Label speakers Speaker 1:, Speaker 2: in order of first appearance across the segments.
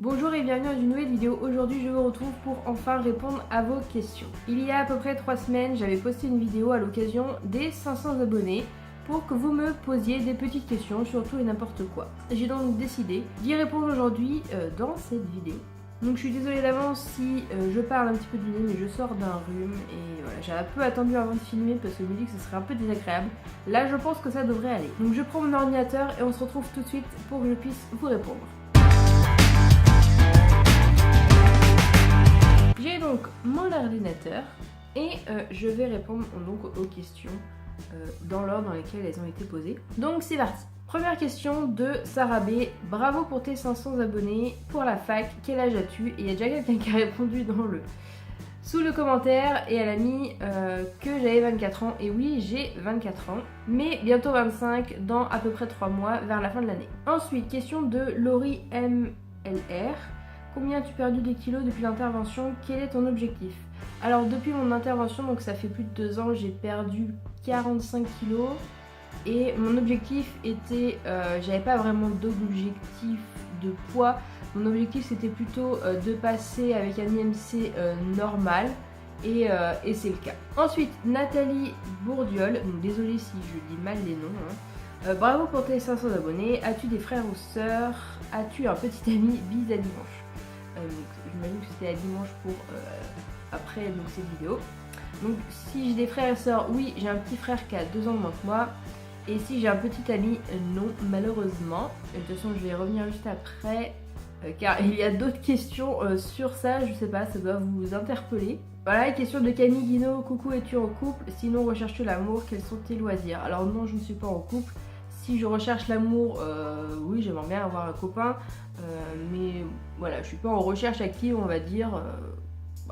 Speaker 1: Bonjour et bienvenue dans une nouvelle vidéo. Aujourd'hui je vous retrouve pour enfin répondre à vos questions. Il y a à peu près 3 semaines, j'avais posté une vidéo à l'occasion des 500 abonnés pour que vous me posiez des petites questions sur tout et n'importe quoi. J'ai donc décidé d'y répondre aujourd'hui dans cette vidéo. Donc je suis désolée d'avance si je parle un petit peu du nez, mais je sors d'un rhume et voilà, j'ai un peu attendu avant de filmer parce que je me dis que ce serait un peu désagréable. Là je pense que ça devrait aller. Donc je prends mon ordinateur et on se retrouve tout de suite pour que je puisse vous répondre. J'ai donc mon ordinateur et je vais répondre donc aux questions dans l'ordre dans lesquelles elles ont été posées. Donc c'est parti. Première question de Sarah B. Bravo pour tes 500 abonnés pour la fac. Quel âge as-tu? Et il y a déjà quelqu'un qui a répondu sous le commentaire et elle a mis que j'avais 24 ans. Et oui, j'ai 24 ans, mais bientôt 25 dans à peu près 3 mois vers la fin de l'année. Ensuite, question de Laurie MLR. Combien as-tu perdu de kilos depuis l'intervention? Quel est ton objectif? Alors depuis mon intervention, donc ça fait plus de 2 ans, j'ai perdu 45 kilos. Et mon objectif était, j'avais pas vraiment d'objectif de poids. Mon objectif c'était plutôt de passer avec un IMC normal. Et c'est le cas. Ensuite, Nathalie Bourdiol, donc désolée si je dis mal les noms. Bravo pour tes 500 abonnés. As-tu des frères ou sœurs? As-tu un petit ami? Bis à dimanche. J'imagine que c'était à dimanche pour après donc, cette vidéo. Donc si j'ai des frères et sœurs, oui, j'ai un petit frère qui a 2 ans de moins que moi. Et si j'ai un petit ami, non, malheureusement. De toute façon, je vais revenir juste après. Car il y a d'autres questions sur ça, je sais pas, ça doit vous interpeller. Voilà, question de Camille Guinaud. Coucou, es-tu en couple? Sinon, recherches-tu l'amour? Quels sont tes loisirs? Alors non, je ne suis pas en couple. Si je recherche l'amour, oui, j'aimerais bien avoir un copain, mais voilà, je suis pas en recherche active, on va dire.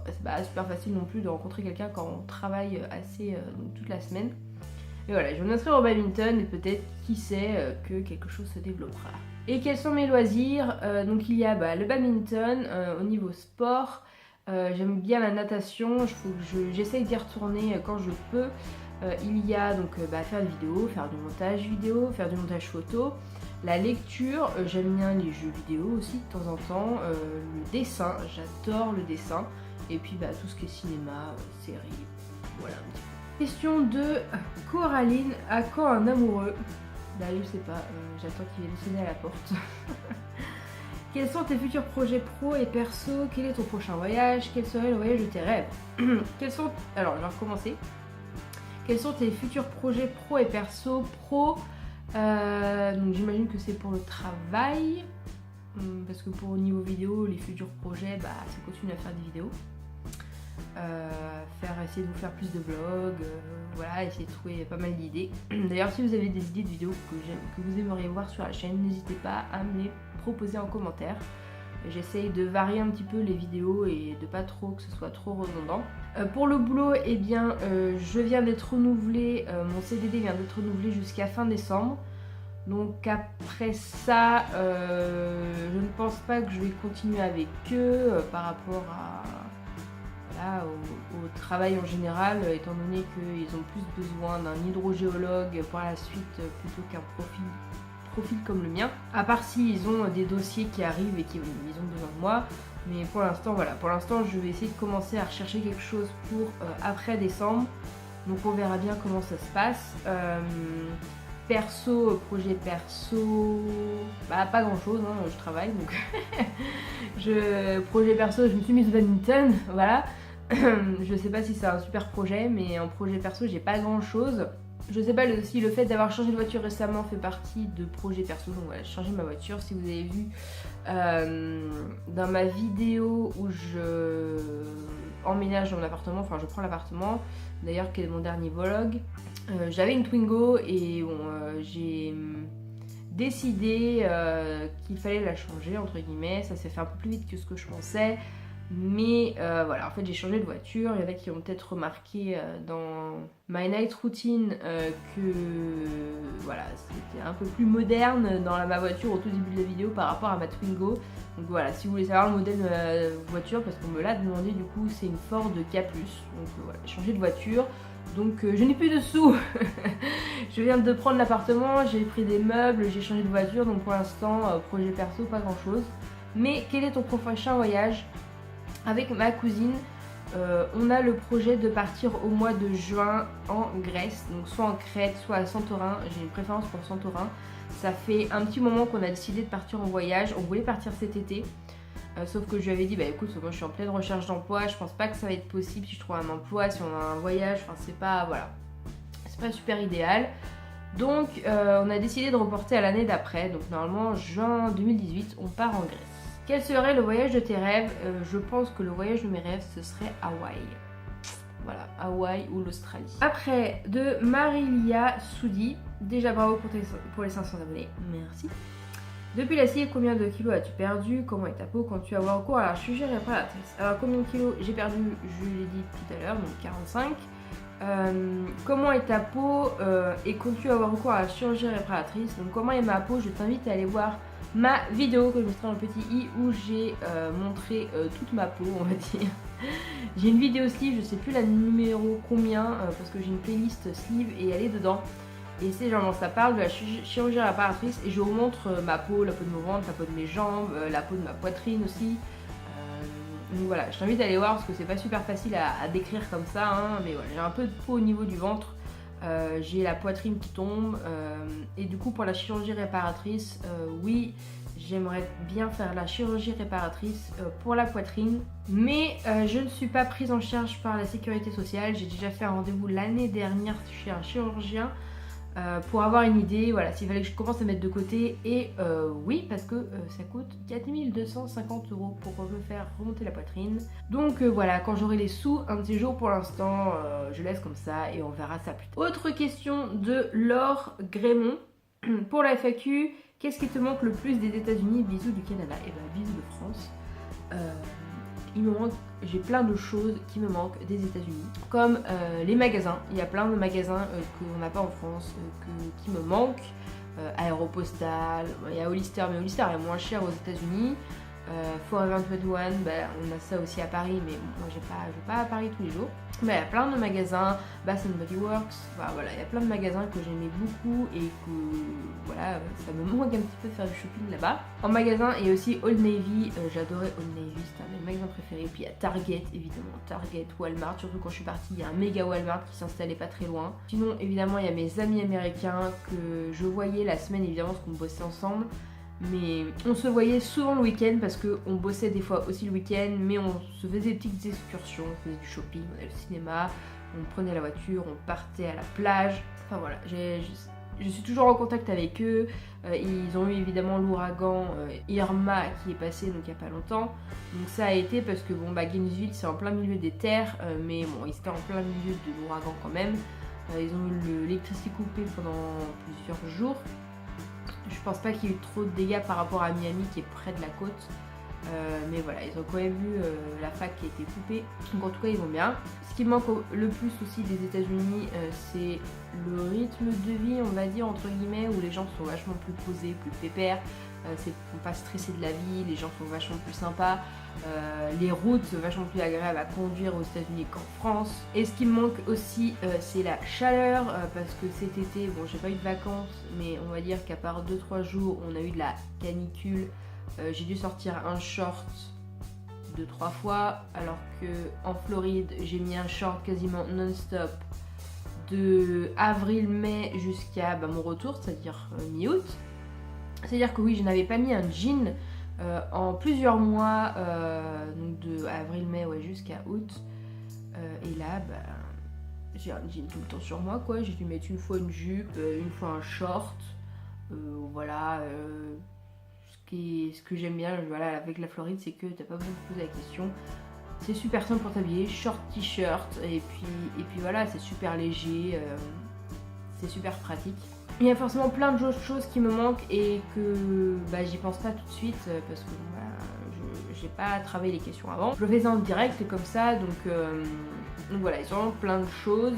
Speaker 1: C'est pas super facile non plus de rencontrer quelqu'un quand on travaille assez donc toute la semaine. Mais voilà, je me noterai au badminton et peut-être, qui sait, que quelque chose se développera. Et quels sont mes loisirs? Donc il y a le badminton au niveau sport. J'aime bien la natation, j'essaye d'y retourner quand je peux. Il y a donc faire des vidéos, faire du montage vidéo, faire du montage photo, la lecture, j'aime bien les jeux vidéo aussi de temps en temps, le dessin, j'adore le dessin, et puis tout ce qui est cinéma, séries, voilà un petit peu. Question de Coraline, à quand un amoureux? Je sais pas, j'attends qu'il vienne sonner à la porte. Quels sont tes futurs projets pro et perso? Quel est ton prochain voyage? Quel serait le voyage de tes rêves? Alors je vais recommencer. Quels sont tes futurs projets pro et perso? Pro, donc j'imagine que c'est pour le travail, parce que pour au niveau vidéo, les futurs projets, c'est continuer à faire des vidéos, essayer de vous faire plus de vlogs, voilà, essayer de trouver pas mal d'idées. D'ailleurs, si vous avez des idées de vidéos que vous aimeriez voir sur la chaîne, n'hésitez pas à me les proposer en commentaire. J'essaye de varier un petit peu les vidéos et de pas trop que ce soit trop redondant. Pour le boulot, eh bien, je viens d'être renouvelée, mon CDD vient d'être renouvelé jusqu'à fin décembre. Donc après ça, je ne pense pas que je vais continuer avec eux par rapport au travail en général, étant donné qu'ils ont plus besoin d'un hydrogéologue par la suite plutôt qu'un profil comme le mien, à part s'ils ont des dossiers qui arrivent et qu'ils ont besoin de moi. Mais pour l'instant, voilà, je vais essayer de commencer à rechercher quelque chose pour après décembre, donc on verra bien comment ça se passe. Perso, projet perso, pas grand chose, hein, je travaille donc projet perso, je me suis mise au badminton, voilà. Je sais pas si c'est un super projet, mais en projet perso j'ai pas grand chose. Je sais pas si le fait d'avoir changé de voiture récemment fait partie de projets perso. Donc voilà, j'ai changé ma voiture. Si vous avez vu dans ma vidéo où je emménage dans mon appartement, enfin je prends l'appartement, d'ailleurs qui est mon dernier vlog, j'avais une Twingo et bon, j'ai décidé qu'il fallait la changer entre guillemets. Ça s'est fait un peu plus vite que ce que je pensais. Mais voilà, en fait j'ai changé de voiture. Il y en a qui ont peut-être remarqué dans my night routine que voilà, c'était un peu plus moderne dans ma voiture au tout début de la vidéo par rapport à ma Twingo. Donc voilà, si vous voulez savoir le modèle de ma voiture, parce qu'on me l'a demandé, du coup c'est une Ford K+. Donc voilà, j'ai changé de voiture. Donc je n'ai plus de sous. Je viens de prendre l'appartement, j'ai pris des meubles, j'ai changé de voiture. Donc pour l'instant, projet perso, pas grand chose. Mais quel est ton prochain voyage? Avec ma cousine, on a le projet de partir au mois de juin en Grèce, donc soit en Crète, soit à Santorin. J'ai une préférence pour Santorin. Ça fait un petit moment qu'on a décidé de partir en voyage. On voulait partir cet été. Sauf que je lui avais dit, bah écoute, moi je suis en pleine recherche d'emploi, je pense pas que ça va être possible si je trouve un emploi, si on a un voyage, enfin c'est pas, voilà, c'est pas super idéal. Donc on a décidé de reporter à l'année d'après, donc normalement juin 2018, on part en Grèce. Quel serait le voyage de tes rêves? Je pense que le voyage de mes rêves, ce serait Hawaï. Voilà, Hawaï ou l'Australie. Après, de Marilia Soudi, déjà bravo pour les 500 abonnés, merci. Depuis la scie, combien de kilos as-tu perdu? Comment est ta peau quand tu as avoir recours à la chirurgie réparatrice? Alors combien de kilos j'ai perdu? Je l'ai dit tout à l'heure, donc 45. Comment est ta peau et quand tu as avoir recours à la chirurgie réparatrice? Donc comment est ma peau? Je t'invite à aller voir ma vidéo que je mettrai dans le petit i où j'ai montré toute ma peau, on va dire. J'ai une vidéo sleeve, je sais plus la numéro combien parce que j'ai une playlist sleeve et elle est dedans. Et c'est genre ça parle de la chirurgie réparatrice et je vous montre ma peau, la peau de mon ventre, la peau de mes jambes, la peau de ma poitrine aussi. Donc voilà, je t'invite à aller voir parce que c'est pas super facile à décrire comme ça, hein, mais voilà, j'ai un peu de peau au niveau du ventre, j'ai la poitrine qui tombe et du coup pour la chirurgie réparatrice, oui, j'aimerais bien faire la chirurgie réparatrice pour la poitrine, mais je ne suis pas prise en charge par la sécurité sociale. J'ai déjà fait un rendez-vous l'année dernière chez un chirurgien. Pour avoir une idée, voilà, s'il fallait que je commence à mettre de côté, et oui, parce que ça coûte 4250 € pour me faire remonter la poitrine. Donc voilà, quand j'aurai les sous, un de ces jours pour l'instant, je laisse comme ça et on verra ça plus tard. Autre question de Laure Grémont. Pour la FAQ, qu'est-ce qui te manque le plus des États-Unis? Bisous du Canada. Et ben bisous de France. Il me manque, j'ai plein de choses qui me manquent des États-Unis, comme les magasins. Il y a plein de magasins qu'on n'a pas en France qui me manquent. Aéropostale, il y a Hollister, mais Hollister est moins cher aux États-Unis. Forever 21, ben, on a ça aussi à Paris, mais moi je vais pas à Paris tous les jours. Mais il y a plein de magasins, Bath & Body Works, enfin, voilà, il y a plein de magasins que j'aimais beaucoup et que voilà, ça me manque un petit peu de faire du shopping là-bas. En magasin, et aussi Old Navy, j'adorais Old Navy, c'était un de mes magasins préférés. Puis il y a Target, évidemment, Target, Walmart, surtout quand je suis partie, il y a un méga Walmart qui s'installait pas très loin. Sinon, évidemment, il y a mes amis américains que je voyais la semaine, évidemment, parce qu'on bossait ensemble. Mais on se voyait souvent le week-end parce qu'on bossait des fois aussi le week-end, mais on se faisait des petites excursions, on faisait du shopping, on allait au cinéma, on prenait la voiture, on partait à la plage. Enfin voilà, je suis toujours en contact avec eux. Ils ont eu évidemment l'ouragan Irma qui est passé donc il n'y a pas longtemps. Donc ça a été parce que bon bah Gainesville c'est en plein milieu des terres, mais bon ils étaient en plein milieu de l'ouragan quand même. Ils ont eu l'électricité coupée pendant plusieurs jours. Je pense pas qu'il y ait eu trop de dégâts par rapport à Miami qui est près de la côte. Mais voilà, ils ont quand même eu la fac qui a été coupée. Donc en tout cas, ils vont bien. Ce qui manque le plus aussi des États-Unis, c'est le rythme de vie, on va dire, entre guillemets, où les gens sont vachement plus posés, plus pépères. Ils sont pas stressés de la vie, les gens sont vachement plus sympas. Les routes sont vachement plus agréables à conduire aux États-Unis qu'en France. Et ce qui me manque aussi, c'est la chaleur, parce que cet été, bon, j'ai pas eu de vacances, mais on va dire qu'à part 2-3 jours, on a eu de la canicule. J'ai dû sortir un short 2-3 fois, alors que en Floride, j'ai mis un short quasiment non-stop de avril-mai jusqu'à mon retour, c'est-à-dire mi-août. C'est-à-dire que oui, je n'avais pas mis un jean en plusieurs mois, donc de avril-mai ouais, jusqu'à août. Et là, j'ai un jean tout le temps sur moi, quoi. J'ai dû mettre une fois une jupe, une fois un short. Voilà. Ce que j'aime bien voilà, avec la Floride, c'est que t'as pas besoin de poser la question. C'est super simple pour t'habiller, short, t-shirt, et puis voilà, c'est super léger, c'est super pratique. Il y a forcément plein de choses qui me manquent et que j'y pense pas tout de suite parce que j'ai pas travaillé les questions avant. Je le faisais en direct comme ça, donc voilà, il y a vraiment plein de choses,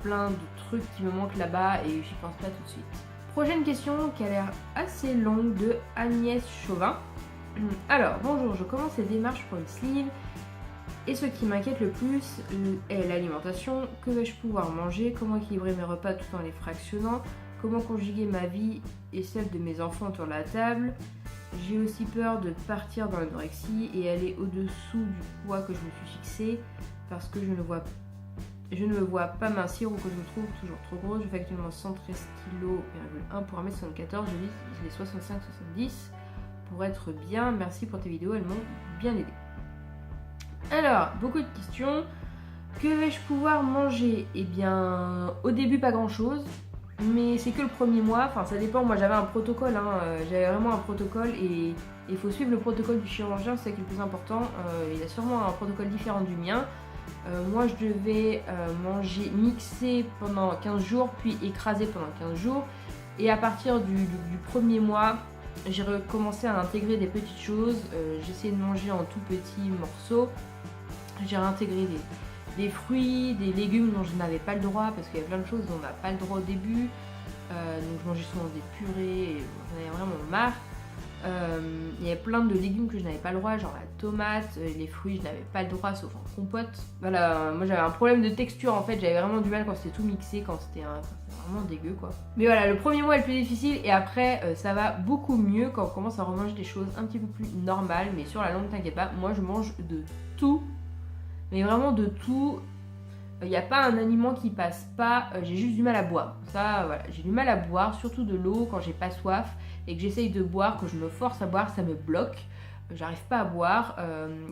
Speaker 1: plein de trucs qui me manquent là-bas et j'y pense pas tout de suite. Prochaine question qui a l'air assez longue de Agnès Chauvin. Alors, bonjour, je commence les démarches pour une sleeve et ce qui m'inquiète le plus est l'alimentation. Que vais-je pouvoir manger? Comment équilibrer mes repas tout en les fractionnant? Comment conjuguer ma vie et celle de mes enfants autour de la table? J'ai aussi peur de partir dans l'anorexie et aller au-dessous du poids que je me suis fixé parce que je ne me vois pas mincir ou que je me trouve toujours trop grosse. Je fais actuellement 113 kg pour 1m74, je vise les 65-70 pour être bien. Merci pour tes vidéos, elles m'ont bien aidé. Alors, beaucoup de questions. Que vais-je pouvoir manger? Eh bien, au début pas grand-chose, mais c'est que le premier mois, enfin ça dépend. Moi j'avais un protocole, j'avais vraiment un protocole et il faut suivre le protocole du chirurgien, c'est ça qui est le plus important. Il a sûrement un protocole différent du mien. Moi je devais manger mixé pendant 15 jours, puis écrasé pendant 15 jours. Et à partir du premier mois, j'ai recommencé à intégrer des petites choses. J'essayais de manger en tout petits morceaux. J'ai réintégré des fruits, des légumes dont je n'avais pas le droit, parce qu'il y a plein de choses dont on n'a pas le droit au début. Donc je mangeais souvent des purées, et j'en avais vraiment marre. Il y a plein de légumes que je n'avais pas le droit, genre la tomate, les fruits je n'avais pas le droit sauf en compote. Voilà, moi j'avais un problème de texture en fait, j'avais vraiment du mal quand c'était tout mixé, quand c'était vraiment dégueu quoi. Mais voilà, le premier mois est le plus difficile et après ça va beaucoup mieux quand on commence à remanger des choses un petit peu plus normales. Mais sur la longue, t'inquiète pas, moi je mange de tout, mais vraiment de tout. Il n'y a pas un aliment qui passe pas, j'ai juste du mal à boire. Ça, voilà, j'ai du mal à boire, surtout de l'eau quand j'ai pas soif et que j'essaye de boire, que je me force à boire, ça me bloque. J'arrive pas à boire.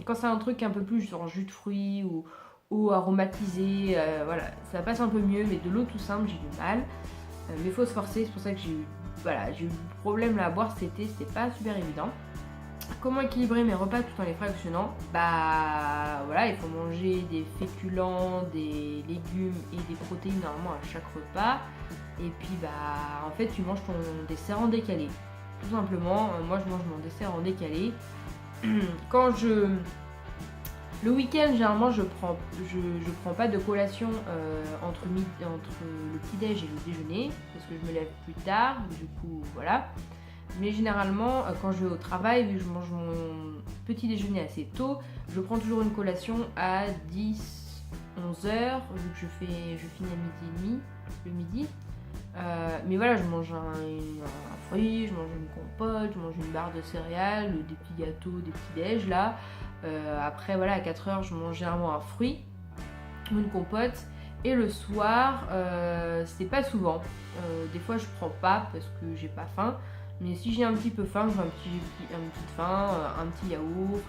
Speaker 1: Quand c'est un truc un peu plus genre jus de fruits ou eau aromatisée, voilà, ça passe un peu mieux, mais de l'eau tout simple, j'ai du mal. Mais il faut se forcer, c'est pour ça que j'ai eu du problème là à boire cet été, c'était pas super évident. Comment équilibrer mes repas tout en les fractionnant? Bah voilà, il faut manger des féculents, des légumes et des protéines normalement à chaque repas. Et puis bah en fait tu manges ton dessert en décalé. Tout simplement, moi je mange mon dessert en décalé. Le week-end généralement je prends pas de collation entre le petit-déj et le déjeuner parce que je me lève plus tard, du coup voilà. Mais généralement, quand je vais au travail, vu que je mange mon petit déjeuner assez tôt, je prends toujours une collation à 10-11 heures, vu que je finis à midi et demi, le midi. Mais voilà, je mange un fruit, je mange une compote, je mange une barre de céréales, des petits gâteaux, des petits déj là. Après, voilà, à 4 heures, je mange généralement un fruit ou une compote. Et le soir, c'est pas souvent. Des fois, je prends pas parce que j'ai pas faim. Mais si j'ai un petit peu faim, je veux un petit yaourt,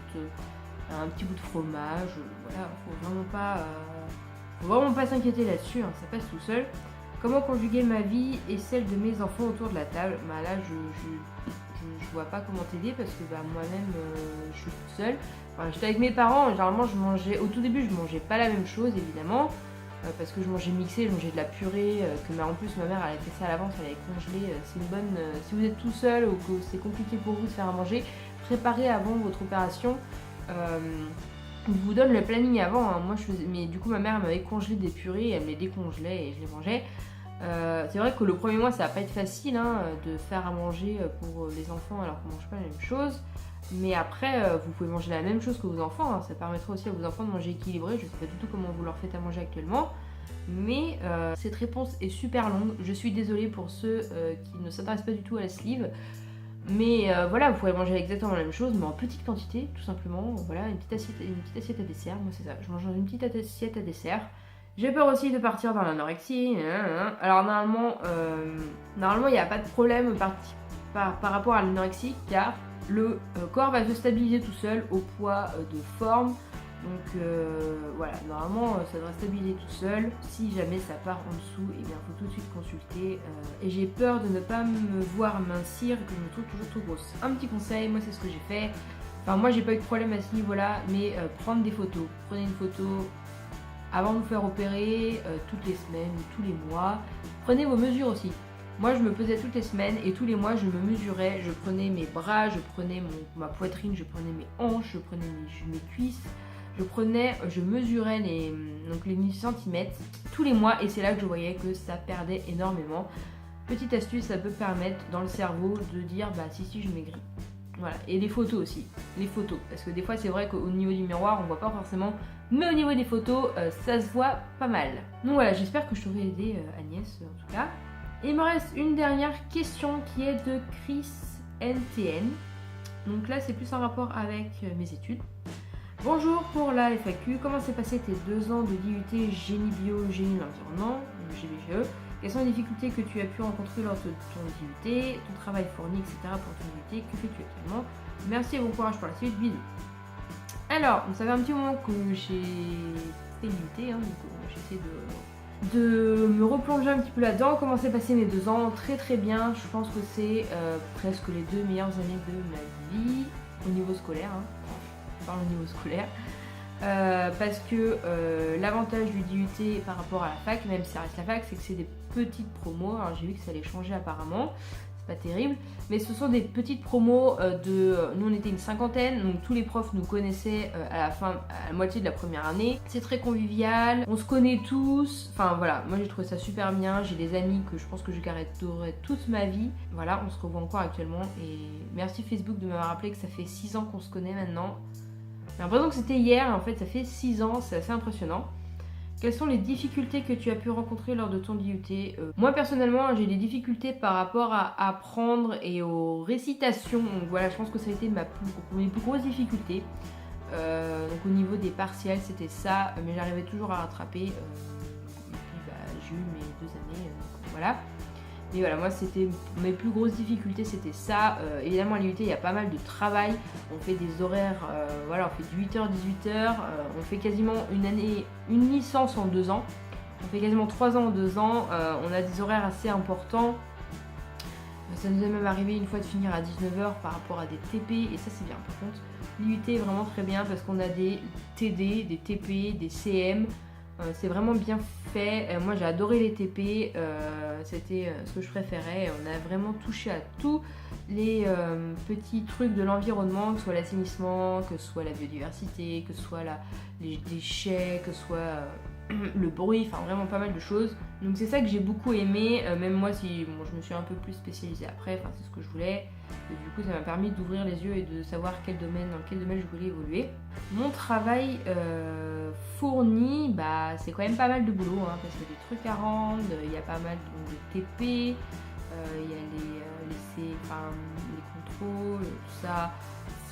Speaker 1: un petit bout de fromage, voilà, faut vraiment pas s'inquiéter là-dessus, ça passe tout seul. Comment conjuguer ma vie et celle de mes enfants autour de la table? Bah là, je vois pas comment t'aider parce que moi-même, je suis toute seule. Enfin, j'étais avec mes parents, généralement au tout début, je mangeais pas la même chose évidemment. Parce que je mangeais mixé, je mangeais de la purée, en plus ma mère elle avait fait ça à l'avance, elle avait congelé. C'est une bonne. Si vous êtes tout seul ou que c'est compliqué pour vous de faire à manger, préparez avant votre opération. Je vous donne le planning avant. Moi je faisais. Mais du coup ma mère elle m'avait congelé des purées, elle me les décongelait et je les mangeais. C'est vrai que le premier mois ça va pas être facile de faire à manger pour les enfants alors qu'on mange pas la même chose. Mais après, vous pouvez manger la même chose que vos enfants, ça permettra aussi à vos enfants de manger équilibré. Je ne sais pas du tout comment vous leur faites à manger actuellement. Mais cette réponse est super longue. Je suis désolée pour ceux qui ne s'intéressent pas du tout à la sleeve. Mais voilà, vous pouvez manger exactement la même chose, mais en petite quantité, tout simplement. Voilà, une petite assiette à dessert. Moi, c'est ça. Je mange dans une petite assiette à dessert. J'ai peur aussi de partir dans l'anorexie. Alors, normalement, il n'y a pas de problème par rapport à l'anorexie, car le corps va se stabiliser tout seul au poids de forme. Donc voilà, normalement ça devrait stabiliser tout seul. Si jamais ça part en dessous, il faut tout de suite consulter. Et j'ai peur de ne pas me voir mincir, que je me trouve toujours trop grosse. Un petit conseil, moi c'est ce que j'ai fait. Enfin moi j'ai pas eu de problème à ce niveau-là, mais prendre des photos. Prenez une photo avant de vous faire opérer, toutes les semaines ou tous les mois. Prenez vos mesures aussi. Moi, je me pesais toutes les semaines et tous les mois, je me mesurais. Je prenais mes bras, je prenais ma poitrine, je prenais mes hanches, je prenais mes cuisses. Je mesurais les 1000 cm tous les mois et c'est là que je voyais que ça perdait énormément. Petite astuce, ça peut permettre dans le cerveau de dire si je maigris. Voilà, et les photos aussi, parce que des fois c'est vrai qu'au niveau du miroir on voit pas forcément, mais au niveau des photos ça se voit pas mal. Donc voilà, j'espère que je t'aurai aidé Agnès en tout cas. Il me reste une dernière question qui est de Chris NTN. Donc là, c'est plus un rapport avec mes études. Bonjour pour la FAQ. Comment s'est passé tes 2 ans de DUT Génie Bio, Génie de l'Environnement, GBGE? Quelles sont les difficultés que tu as pu rencontrer lors de ton DUT, ton travail fourni, etc. pour ton DUT? Que fais-tu actuellement? Merci et bon courage pour la suite. Bisous. Alors, ça fait un petit moment que j'ai fait DUT, donc j'essaie de me replonger un petit peu là-dedans. Comment s'est passé mes 2 ans? Très très bien. Je pense que c'est presque les 2 meilleures années de ma vie au niveau scolaire. Enfin, au niveau scolaire. Parce que l'avantage du DUT par rapport à la fac, même si ça reste la fac, c'est que c'est des petites promos. Alors j'ai vu que ça allait changer apparemment, c'est pas terrible, mais ce sont des petites promos nous on était une 50aine, donc tous les profs nous connaissaient à la moitié de la première année. C'est très convivial, on se connaît tous, enfin voilà, moi j'ai trouvé ça super bien, j'ai des amis que je pense que je garderai toute ma vie. Voilà, on se revoit encore actuellement et merci Facebook de m'avoir rappelé que ça fait 6 ans qu'on se connaît maintenant. J'ai l'impression que c'était hier, et en fait ça fait 6 ans, c'est assez impressionnant. Quelles sont les difficultés que tu as pu rencontrer lors de ton DUT? Moi personnellement, j'ai des difficultés par rapport à apprendre et aux récitations. Donc voilà, je pense que ça a été mes plus grosses difficultés. Donc au niveau des partiels, c'était ça, mais j'arrivais toujours à rattraper. Et puis j'ai eu mes 2 années, donc voilà. Mais voilà, moi c'était mes plus grosses difficultés, c'était ça. Évidemment à l'IUT il y a pas mal de travail, on fait des horaires, voilà, on fait du 8h, 18h, on fait quasiment une licence en 2 ans, on fait quasiment 3 ans en 2 ans, on a des horaires assez importants. Ça nous est même arrivé une fois de finir à 19h par rapport à des TP, et ça c'est bien. Par contre, l'IUT est vraiment très bien parce qu'on a des TD, des TP, des CM. C'est vraiment bien fait. Moi j'ai adoré les TP, c'était ce que je préférais. On a vraiment touché à tous les petits trucs de l'environnement, que ce soit l'assainissement, que ce soit la biodiversité, que ce soit les déchets, que ce soit le bruit, enfin vraiment pas mal de choses. Donc c'est ça que j'ai beaucoup aimé, même moi si je me suis un peu plus spécialisée après, enfin c'est ce que je voulais. Et du coup ça m'a permis d'ouvrir les yeux et de savoir dans quel domaine je voulais évoluer. Mon travail fourni, c'est quand même pas mal de boulot, parce qu'il y a des trucs à rendre, il y a pas mal de TP, il y a les contrôles, tout ça.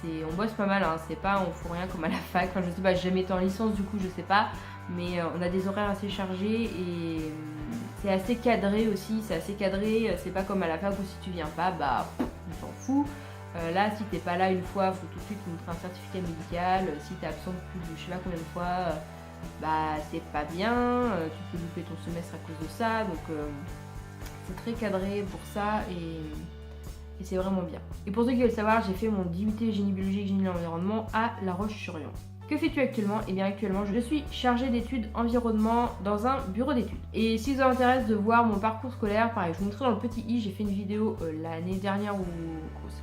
Speaker 1: On bosse pas mal, c'est pas on fout rien comme à la fac, enfin je sais pas, j'ai jamais été en licence du coup je sais pas, mais on a des horaires assez chargés et c'est assez cadré aussi, c'est pas comme à la fac où si tu viens pas, on s'en fout. Là si t'es pas là une fois, faut tout de suite montrer un certificat médical, si t'es absent plus de je sais pas combien de fois, c'est pas bien, tu peux louper ton semestre à cause de ça, donc c'est très cadré pour ça et c'est vraiment bien. Et pour ceux qui veulent savoir, j'ai fait mon DUT Génie Biologique, Génie de l'Environnement à La Roche-sur-Yon. Que fais-tu actuellement? Et bien actuellement, je suis chargée d'études environnement dans un bureau d'études. Et si ça vous intéresse de voir mon parcours scolaire, pareil, je vous montrerai dans le petit i, j'ai fait une vidéo l'année dernière ou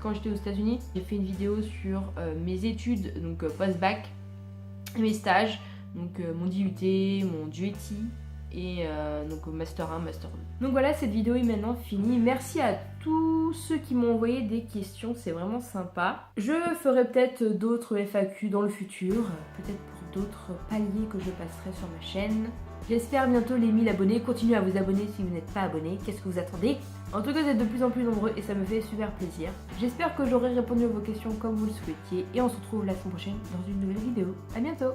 Speaker 1: quand j'étais aux États-Unis, j'ai fait une vidéo sur mes études, donc post-bac, mes stages, donc mon DUT, mon DUT et donc Master 1, Master 2. Donc voilà, cette vidéo est maintenant finie. Merci à tous ceux qui m'ont envoyé des questions, c'est vraiment sympa. Je ferai peut-être d'autres FAQ dans le futur, peut-être pour d'autres paliers que je passerai sur ma chaîne. J'espère bientôt les 1000 abonnés. Continuez à vous abonner si vous n'êtes pas abonné. Qu'est-ce que vous attendez? En tout cas, vous êtes de plus en plus nombreux et ça me fait super plaisir. J'espère que j'aurai répondu à vos questions comme vous le souhaitiez et on se retrouve la semaine prochaine dans une nouvelle vidéo. À bientôt!